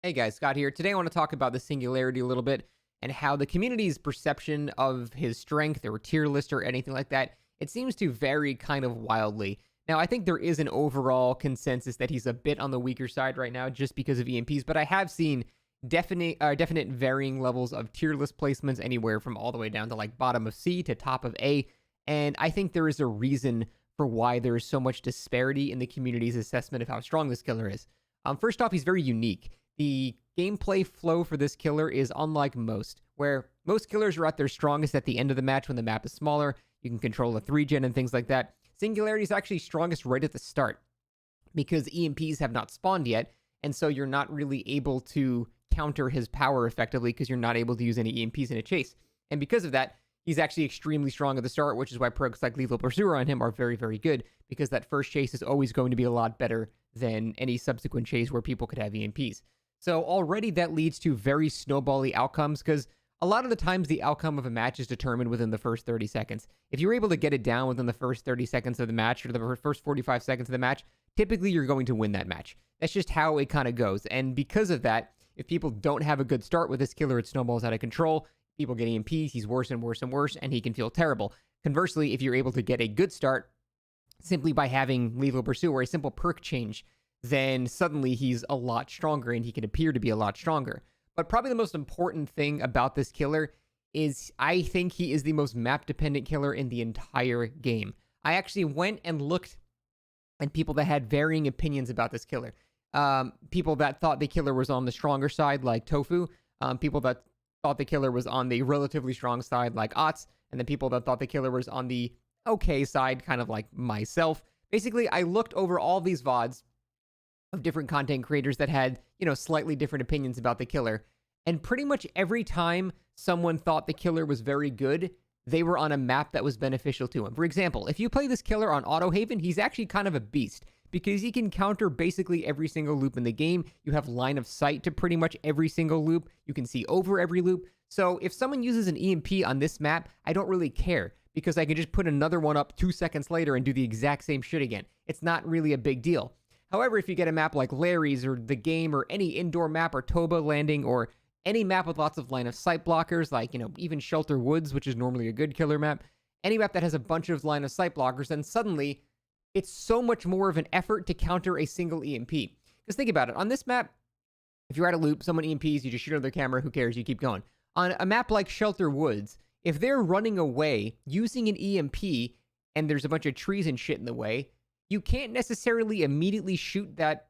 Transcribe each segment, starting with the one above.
Hey guys, Scott here. Today I want to talk about the Singularity a little bit and how the community's perception of his strength or tier list or anything like that, it seems to vary kind of wildly. Now, I think there is an overall consensus that he's a bit on the weaker side right now just because of EMPs, but I have seen definite varying levels of tier list placements anywhere from all the way down to like bottom of C to top of A, and I think there is a reason for why there is so much disparity in the community's assessment of how strong this killer is. First off, he's very unique. The gameplay flow for this killer is unlike most, where most killers are at their strongest at the end of the match when the map is smaller. You can control a 3-gen and things like that. Singularity is actually strongest right at the start because EMPs have not spawned yet, and so you're not really able to counter his power effectively because you're not able to use any EMPs in a chase. And because of that, he's actually extremely strong at the start, which is why perks like Lethal Pursuer on him are very, very good, because that first chase is always going to be a lot better than any subsequent chase where people could have EMPs. So already that leads to very snowbally outcomes because a lot of the times the outcome of a match is determined within the first 30 seconds. If you're able to get it down within the first 30 seconds of the match or the first 45 seconds of the match, typically you're going to win that match. That's just how it kind of goes. And because of that, if people don't have a good start with this killer, it snowballs out of control. People get EMPs, he's worse and worse and worse, and he can feel terrible. Conversely, if you're able to get a good start simply by having Lethal Pursuit or a simple perk change, then suddenly he's a lot stronger and he can appear to be a lot stronger. But probably the most important thing about this killer is I think he is the most map-dependent killer in the entire game. I actually went and looked at people that had varying opinions about this killer. People that thought the killer was on the stronger side, like Tofu. People that thought the killer was on the relatively strong side, like Ots. And then people that thought the killer was on the okay side, kind of like myself. Basically, I looked over all these VODs of different content creators that had, slightly different opinions about the killer. And pretty much every time someone thought the killer was very good, they were on a map that was beneficial to him. For example, if you play this killer on Auto Haven, he's actually kind of a beast because he can counter basically every single loop in the game. You have line of sight to pretty much every single loop. You can see over every loop. So if someone uses an EMP on this map, I don't really care because I can just put another one up 2 seconds later and do the exact same shit again. It's not really a big deal. However, if you get a map like Larry's or The Game or any indoor map or Toba Landing or any map with lots of line of sight blockers, like, even Shelter Woods, which is normally a good killer map, any map that has a bunch of line of sight blockers, then suddenly it's so much more of an effort to counter a single EMP. Because think about it. On this map, if you're at a loop, someone EMPs, you just shoot on their camera, who cares? You keep going. On a map like Shelter Woods, if they're running away using an EMP and there's a bunch of trees and shit in the way, you can't necessarily immediately shoot that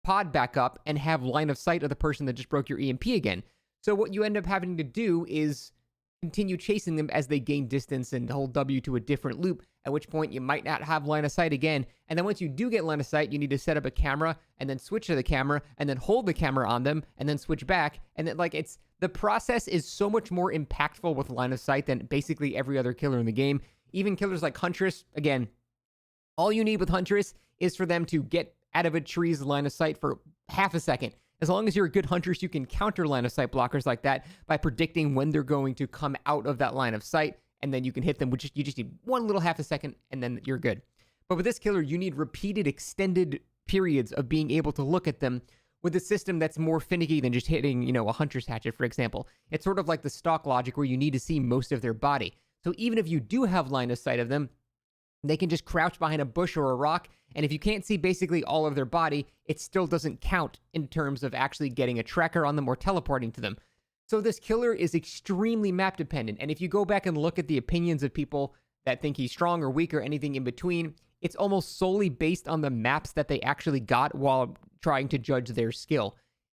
pod back up and have line of sight of the person that just broke your EMP again. So what you end up having to do is continue chasing them as they gain distance and hold W to a different loop, at which point you might not have line of sight again. And then once you do get line of sight, you need to set up a camera and then switch to the camera and then hold the camera on them and then switch back. And then the process is so much more impactful with line of sight than basically every other killer in the game. Even killers like Huntress, again, all you need with Huntress is for them to get out of a tree's line of sight for half a second. As long as you're a good Huntress, you can counter line of sight blockers like that by predicting when they're going to come out of that line of sight, and then you can hit them. You just need one little half a second, and then you're good. But with this killer, you need repeated extended periods of being able to look at them with a system that's more finicky than just hitting, a Huntress hatchet, for example. It's sort of like the stock logic where you need to see most of their body. So even if you do have line of sight of them, they can just crouch behind a bush or a rock, and if you can't see basically all of their body, it still doesn't count in terms of actually getting a tracker on them or teleporting to them. So this killer is extremely map dependent, and if you go back and look at the opinions of people that think he's strong or weak or anything in between, it's almost solely based on the maps that they actually got while trying to judge their skill.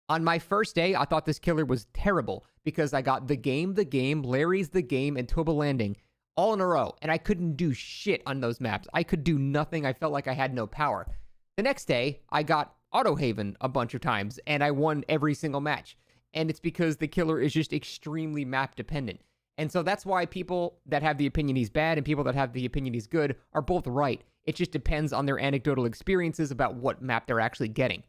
On my first day, I thought this killer was terrible because I got The Game, Larry's The Game, and Toba Landing all in a row, and I couldn't do shit on those maps. I could do nothing. I felt like I had no power. The next day, I got Auto Haven a bunch of times, and I won every single match. And it's because the killer is just extremely map dependent. And so that's why people that have the opinion he's bad and people that have the opinion he's good are both right. It just depends on their anecdotal experiences about what map they're actually getting.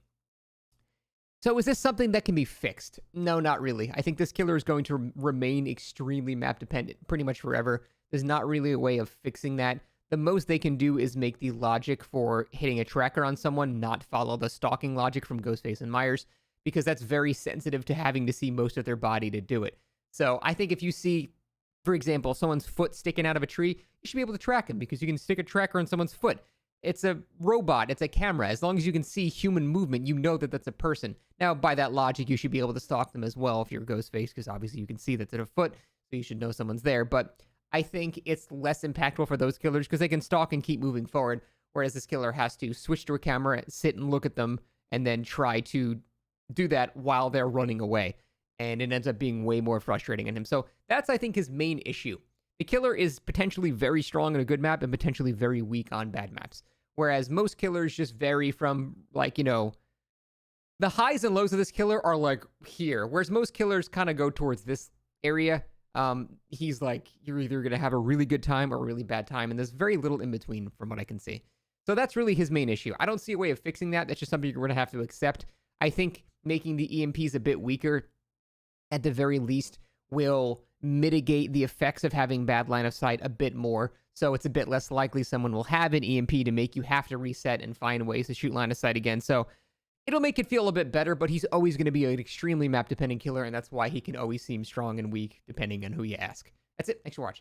So is this something that can be fixed? No, not really. I think this killer is going to remain extremely map dependent pretty much forever. There's not really a way of fixing that. The most they can do is make the logic for hitting a tracker on someone not follow the stalking logic from Ghostface and Myers, because that's very sensitive to having to see most of their body to do it. So I think if you see, for example, someone's foot sticking out of a tree, you should be able to track him because you can stick a tracker on someone's foot. It's a robot. It's a camera. As long as you can see human movement, you know that that's a person. Now, by that logic, you should be able to stalk them as well if you're Ghostface, because obviously you can see that's at a foot, so you should know someone's there. But I think it's less impactful for those killers because they can stalk and keep moving forward, whereas this killer has to switch to a camera, sit and look at them, and then try to do that while they're running away. And it ends up being way more frustrating in him. So that's, I think, his main issue. The killer is potentially very strong on a good map and potentially very weak on bad maps. Whereas most killers just vary from, like, the highs and lows of this killer are like here. Whereas most killers kind of go towards this area. He's like, you're either going to have a really good time or a really bad time. And there's very little in between from what I can see. So that's really his main issue. I don't see a way of fixing that. That's just something you're going to have to accept. I think making the EMPs a bit weaker, at the very least, will mitigate the effects of having bad line of sight a bit more. So it's a bit less likely someone will have an EMP to make you have to reset and find ways to shoot line of sight again. So it'll make it feel a bit better, but he's always going to be an extremely map-dependent killer, and that's why he can always seem strong and weak, depending on who you ask. That's it. Thanks for watching.